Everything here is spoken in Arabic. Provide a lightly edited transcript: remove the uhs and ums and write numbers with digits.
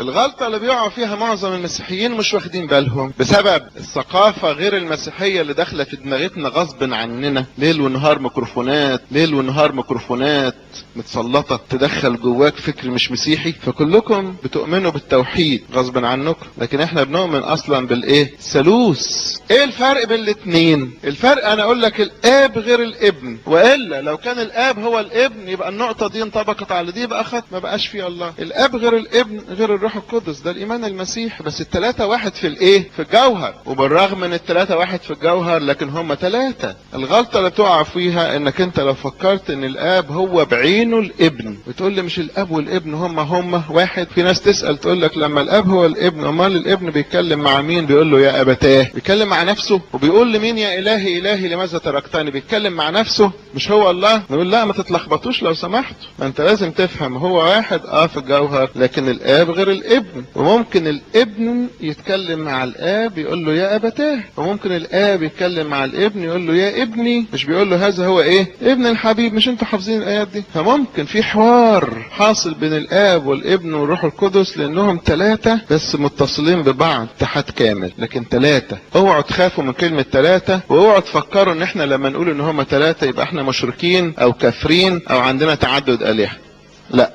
الغلطة اللي بيقعوا فيها معظم المسيحيين مش واخدين بالهم بسبب الثقافة غير المسيحية اللي داخلة في دماغتنا غصب عننا. ليل ونهار ميكروفونات، ليل ونهار ميكروفونات متسلطة تدخل جواك فكر مش مسيحي، فكلكم بتؤمنوا بالتوحيد غصب عنكم، لكن احنا بنؤمن اصلا بالايه؟ ثالوث. ايه الفرق بين الاتنين؟ الفرق انا اقول لك الاب غير الابن، والا لو كان الاب هو الابن يبقى النقطة دي انطبقت على دي بقى خط، ما بقاش فيه الله. الاب غير الابن غير الروح القدس، ده الايمان المسيحي. بس التلاتة واحد في الايه؟ في الجوهر، وبالرغم من التلاتة واحد في الجوهر لكن هم تلاتة. الغلطة اللي تقع فيها انك انت لو فكرت ان الاب هو بعينه الابن، بتقول لي مش الاب والابن هم واحد. في ناس تسأل تقول لك لما الاب هو الابن امال الابن بيتكلم مع مين؟ بيقول له يا ابتاه، بيتكلم مع نفسه. وبيقول لمين يا الهي الهي لماذا تركتني؟ بيتكلم مع نفسه مش هو الله. نقول لا ما تتلخبطوش لو سمحتوا، انت لازم تفهم هو واحد في الجوهر، لكن الاب غير الابن. وممكن الابن يتكلم مع الاب يقول له يا ابتاه، وممكن الاب يتكلم مع الابن يقول له يا ابني، مش بيقول له هذا هو ايه؟ ابن الحبيب. مش انتوا حافظين الايات دي؟ فممكن في حوار حاصل بين الاب والابن والروح القدس، لانهم ثلاثة بس متصلين ببعض اتحاد كامل، لكن ثلاثة. اوعوا تخافوا من كلمة ثلاثة، واوعوا تفكروا ان احنا لما نقول ان هم ثلاثة يبقى احنا مشركين او كافرين او عندنا تعدد آلهة. لا.